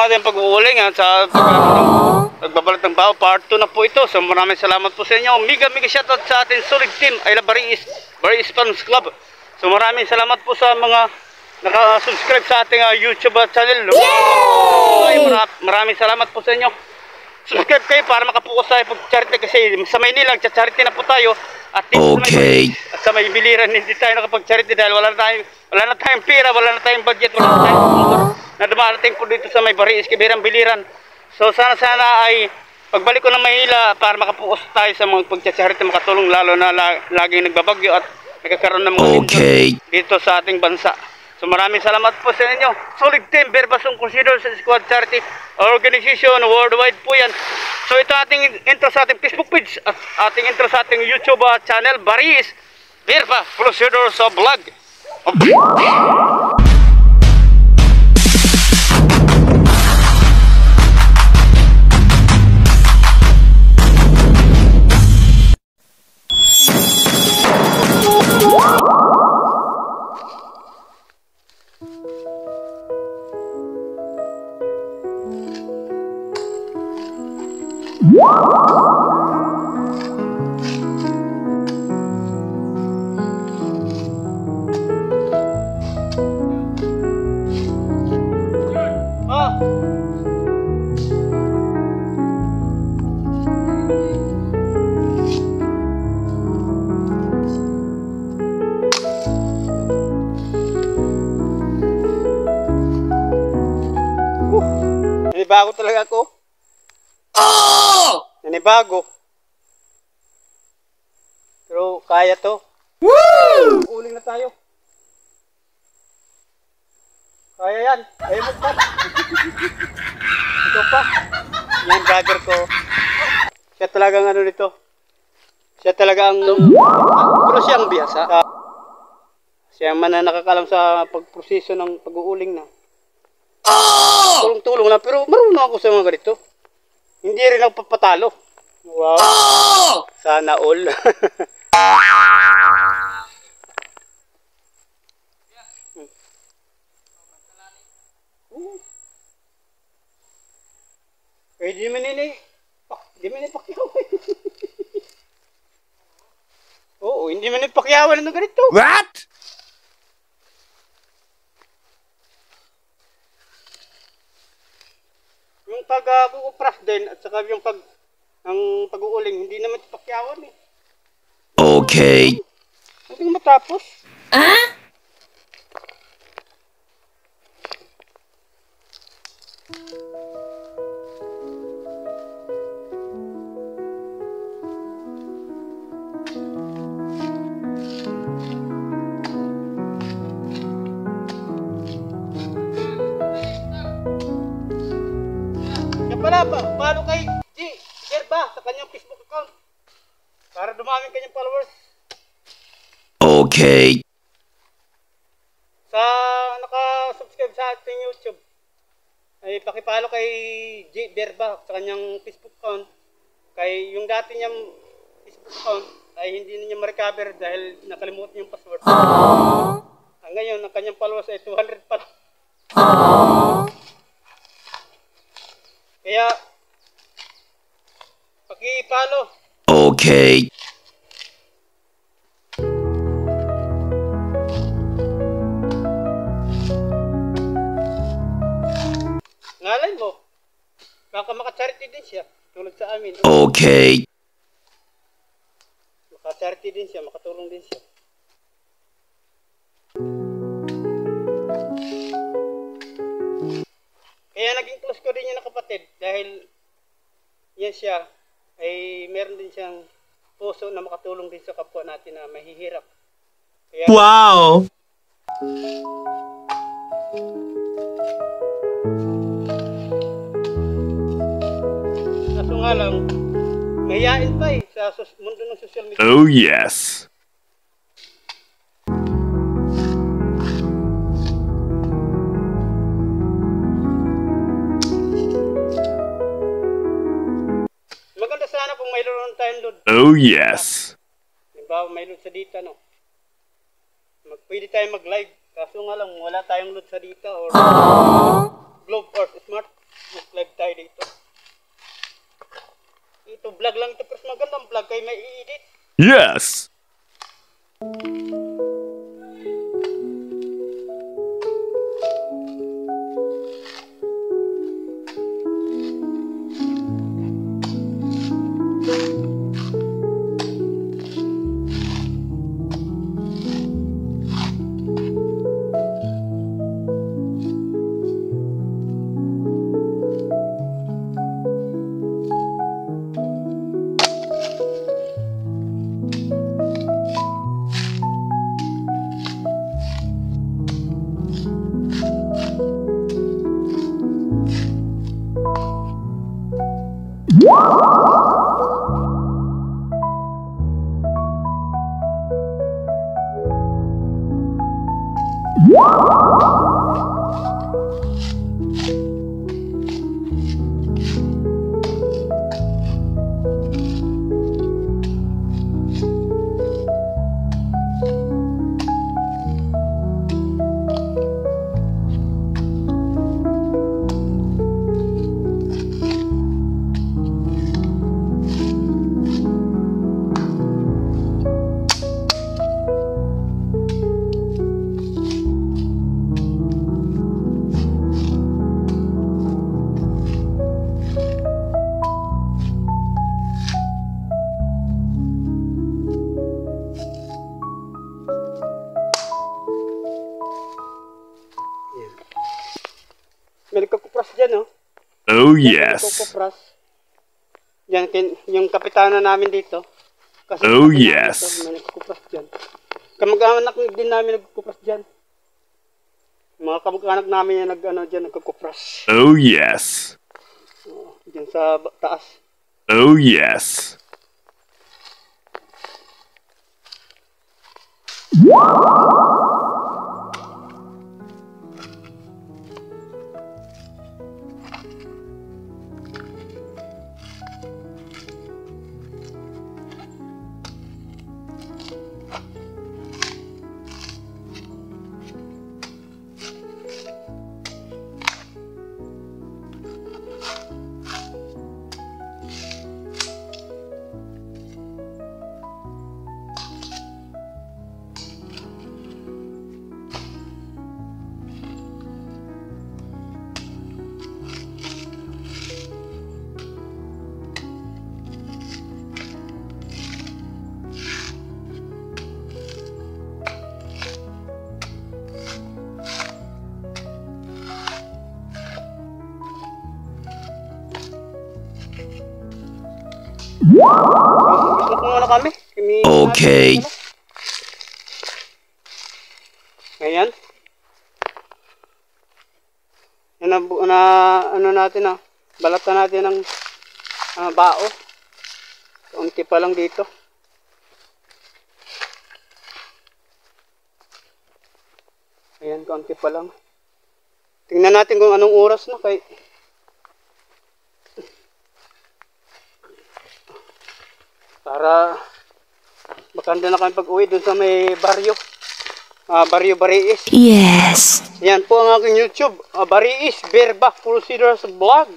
ating pag-uuling sa pagbabalot ng bao. Part 2 na po ito. So maraming salamat po sa inyo. Mega shoutout sa ating solid team ay Baris Fans Club. So maraming salamat po sa mga naka-subscribe sa ating YouTube channel. Ay, maraming salamat po sa inyo. Subscribe kayo para makapokus tayo pag-charity kasi sa Maynila charity na po tayo. At sa may biliran hindi tayo nakapag-charity dahil wala na tayong pera, wala na tayong budget, wala na tayong sponsor na dumarating po dito sa may Baris Kibirang Biliran. So sana ay pagbalik ko ng Maynila para makapokus tayo sa mga pag-charity, makatulong lalo na laging nagbabagyo at nagkakaroon ng mga dito sa ating bansa. So maraming salamat po sa inyo. Solid team, Berbasong Consider sa Squad Charity Organization worldwide po yan. So ito ating intro sa ating Facebook page at ating intro sa ating YouTube channel, Baris Berba Consider sa vlog. Nanibago talaga ako. Nanibago. Pero kaya to. Woo! Uling na tayo. Kaya yan. Kaya mo pa. Ito pa. Yan brother ko. Siya talagang ano nito. Siya talagang pero siyang biyasa. Siya man na nakakalam sa pagproseso ng pag-uuling na. Tulong-tulong lang pero marunong ako sa mga ganito. Hindi rin ako papatalo. Wow. Sana all. Eh di man pakyawan. Oo, hindi man pakyawan ng ganito. What? Yung pag-upras din at saka yung pag-uuling, hindi naman pakyawan eh. Okay. Hindi matapos. Paano kay G Gerba sa kanyang Facebook account para dumami kanyang followers. Okay. Sa naka-subscribe sa ating YouTube ay pakipalo kay G Gerba sa kanyang Facebook account. Kay yung dati niyang Facebook account ay hindi niya ma-recover dahil nakalimutan yung password. Ngayon ang kanyang followers ay 200 pa. Kaya pakipalo. Okay. Ngalan mo. Baka maka-charity din siya. Tulad sa amin. Okay. Maka-charity din siya. Makatulong din siya. Kaya naging close ko din yung kapatid dahil yan siya ay meron din siyang puso na makatulong din sa kapwa natin na mahihirap. Kaya, wow! Kaso nga lang, mahihain pa sa mundo ng social media. Oh yes! Maganda sana kung mayroon tayong load. Oh yes! Halimbawa may load sa dita, no? Pwede tayo mag-live. Kaso nga lang, wala tayong load sa dita or globe or smart. Mag-live tayo dito. Ito vlog lang ito, pero magandang vlog kayo may i-edit. Yes. May nagkukupras dyan, oh. Oh Yan, yes. nagkukupras. Yan, yung kapitana namin dito. Kasi Oh, kapitana yes. dito, may nagkukupras dyan. Kamag-anak din namin nagkukupras dyan. Mga kamag-anak namin yung nagkukupras. Oh yes. Dyan sa taas. Oh yes. Gusto ko muna kami. Okay. Ayan. Yan na ano natin ah. Balatan natin ng bao. Unti pa lang dito. Ayan, kaunti pa lang. Tingnan natin kung anong oras na kay para makanda na kami pag-uwi dun sa may baryo. Baryo Bariis. Yes. Yan po ang aking YouTube. Bariis Berba Crusaders Vlog.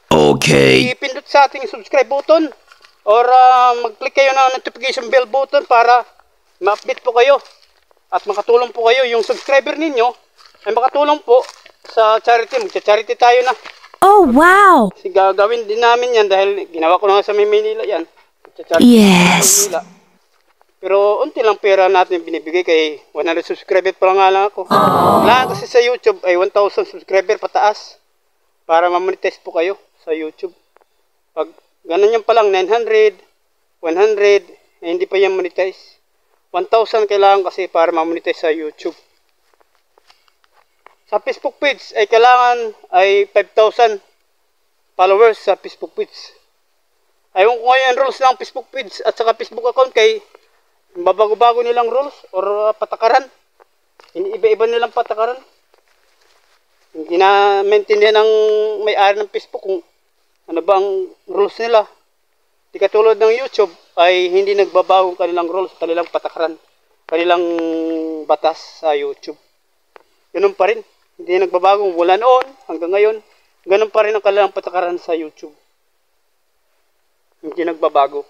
Okay. Ipindot sa ating subscribe button or mag-click kayo ng notification bell button para ma-update po kayo at makatulong po kayo. Yung subscriber ninyo ay makatulong po sa charity. Magcha-charity tayo na. Oh, wow. Kasi gagawin din namin yan dahil ginawa ko na nga sa Maynila yan. Magcha-charity Yes. sa Maynila. Pero unti lang pera natin binibigay kay 100 subscriber pa nga lang ako. Kailangan kasi sa YouTube ay 1,000 subscriber pataas para ma-monetize po kayo sa YouTube. Pag ganun yan pa lang 900, 100, hindi pa yan monetize. 1,000 kailangan kasi para ma-monetize sa YouTube. Sa Facebook page ay kailangan ay 5,000 followers sa Facebook page. Ayaw ko ngayon rules ng Facebook page at saka Facebook account kay babago-bago nilang rules or patakaran. Iba-iba nilang patakaran. Hindi na maintindihan ng may-ari ng Facebook kung ano ba ang rules nila. Di katulad ng YouTube ay hindi nagbabago kanilang rules, kanilang patakaran, kanilang batas sa YouTube. Ganun pa rin. Hindi nagbabago mula noon hanggang ngayon. ganun pa rin ang kanilang patakaran sa YouTube. Hindi nagbabago.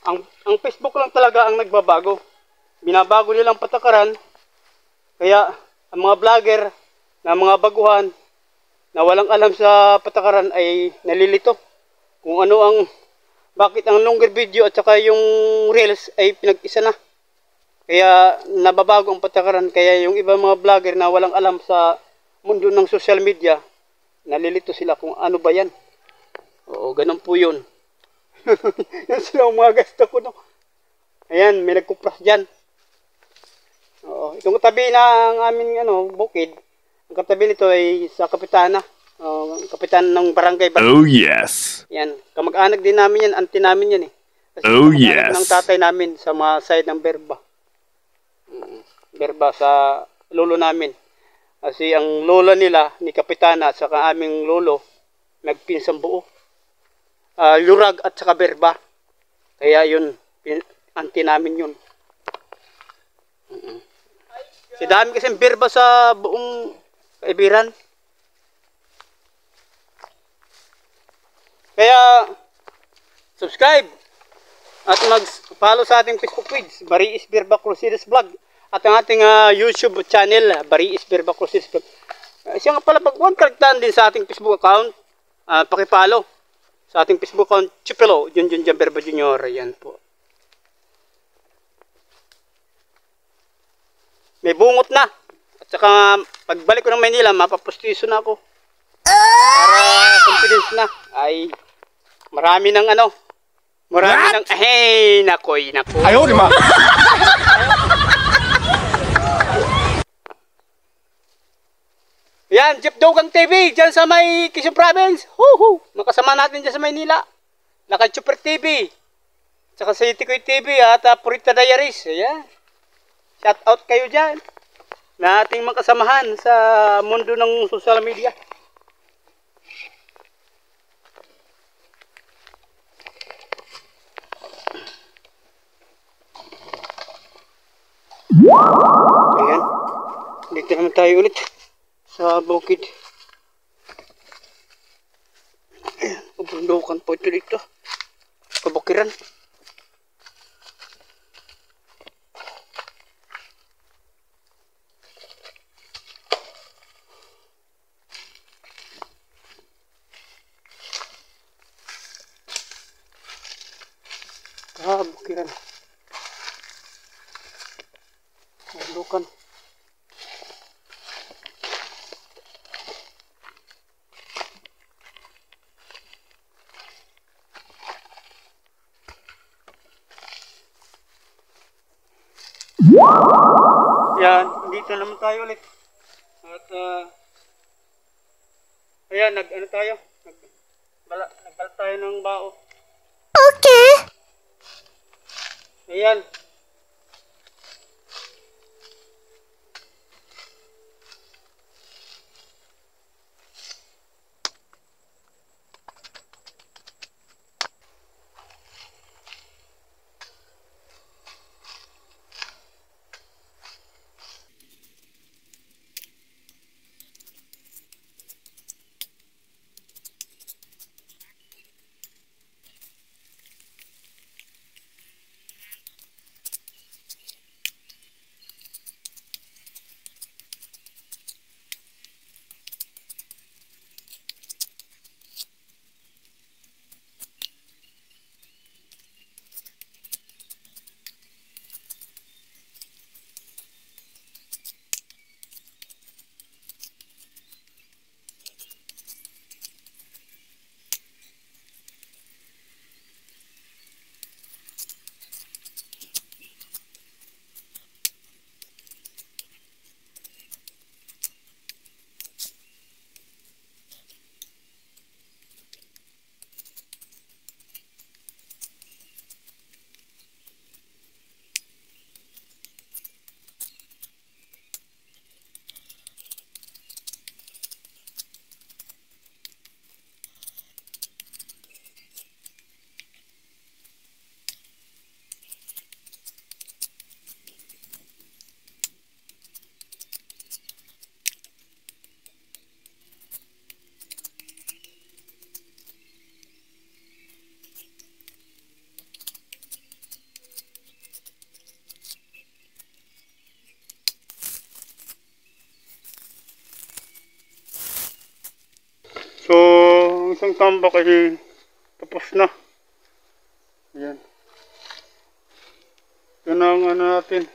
Ang Facebook lang talaga ang nagbabago. Binabago nilang patakaran. Kaya ang mga vlogger na mga baguhan na walang alam sa patakaran ay nalilito. Kung ano bakit ang longer video at saka yung reels ay pinag-isa na. Kaya nababago ang patakaran. Kaya yung ibang mga vlogger na walang alam sa mundo ng social media, nalilito sila kung ano ba yan. Oo, ganun po yun. Yan sila ang mga gasto ko, no. Ayan, may nagkupras dyan. Oo, itong katabi ng aming bukid, ang katabi nito ay sa kapitana. Kapitan ng barangay. Oh, yes. Yan, kamag-anak din namin yan, auntie namin yan eh. Kasi Oh, kamag-anak yes. ng tatay namin sa mga side ng Berba. Berba sa lolo namin. Kasi ang lola nila, ni kapitana, at saka aming lolo, nagpinsang buo. Lurag at saka Berba. Kaya yun, auntie namin yun. Si dami kasi Berba sa buong kaibiran. Kaya, subscribe at mag-follow sa ating Facebook page, Bariis Berba Cruceres Vlog. At ang ating YouTube channel, Bariis Berba Cruceres Vlog. Siya nga pala, pag-1 karaktaan din sa ating Facebook account, pakipollow sa ating Facebook account, Chipelo, Junjun Berba Junior. Yan po. May bungot na. At saka, pagbalik ko ng Maynila, mapapustiso na ako. Para confidence na. Ay, marami ng nakoy. Ayaw, di ma. Yan, Jeff Dogang TV, dyan sa may Quezon Province. Makasama natin dyan sa Maynila. Lakad Super TV. Tsaka sa Itikoy TV at Purita Diaries. Ayan. Shout out kayo dyan. Na ating makasamahan sa mundo ng social media. Ayan. Dito naman tayo ulit sa bukid. Ayan. Pabundukan po ito dito. Kabukiran. Kabukiran. Bukan. Yan, dito naman tayo ulit. At ayan, nagbalat tayo ng bao. Okay. Ayan. ating tambak ay tapos na. Ayan. Yan ang ano natin,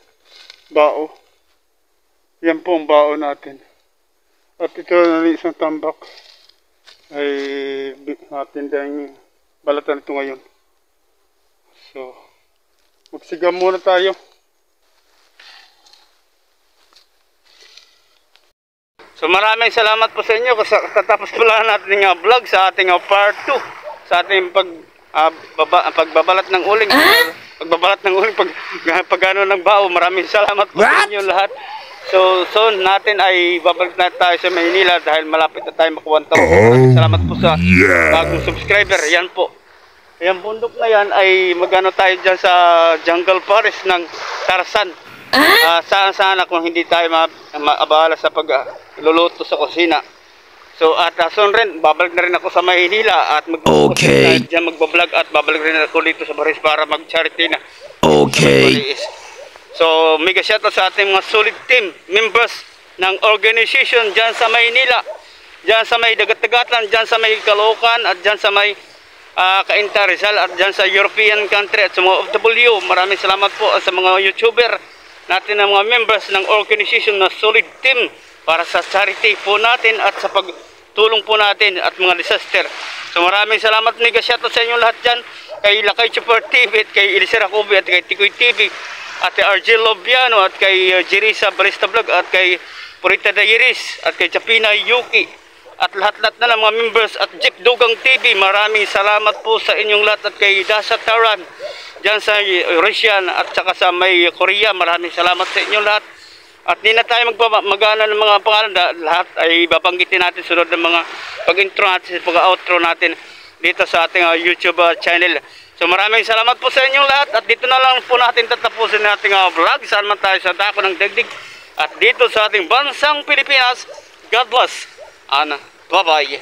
bao. Yan po ang bao natin. At ito na isang tambak ay natin dahil balatan ito ngayon. So, magsigam muna tayo. So maraming salamat po sa inyo kasi tatapos pala natin ng vlog sa ating part 2 sa ating pagbabalat ng uling. Pagbabalat ng uling, pagano ng bao. Maraming salamat po sa inyo lahat. So soon natin ay babalik na tayo sa Maynila dahil malapit na tayo makuha 1,000. Maraming salamat po sa bagong subscriber. Yan po. Ayan bundok na yan ay magano tayo dyan sa jungle forest ng Tarzan. Sana kung hindi tayo maabala sa pagluluto sa kusina. So at soon rin, babalik na rin ako sa Maynila at magbablog at babalik rin ako dito sa Baris para mag-charity na. Okay. So mega shoutout sa ating mga solid team members ng organization dyan sa Maynila, dyan sa may Dagat-Dagatan, dyan sa may Caloocan at dyan sa may Cainta Rizal at dyan sa European country at sa mga OFW. Maraming salamat po sa mga YouTuber natin ng mga members ng organization na solid team para sa charity po natin at sa pagtulong po natin at mga disaster. So maraming salamat, mega shoutout sa inyo lahat dyan, kay Lakay Super TV at kay Elisa Racobi at kay Tikoy TV at kay RJ Lobiano at kay Jerisa Barista Vlog at kay Purita Dairis at kay Chapina Yuki at lahat-lahat na ng mga members at Jeep Dugang TV. Maraming salamat po sa inyong lahat at kay Dasa Taran dyan sa Russian at saka sa may Korea. Maraming salamat sa inyong lahat. At di na tayo magana ng mga pangalan. Lahat ay babanggitin natin sunod ng mga pag-intro natin, pag-outro natin dito sa ating YouTube channel. So maraming salamat po sa inyong lahat. At dito na lang po natin tatapusin natin vlog. Saan man tayo sa dako ng daigdig. At dito sa ating bansang Pilipinas. God bless. Ana. Bye-bye.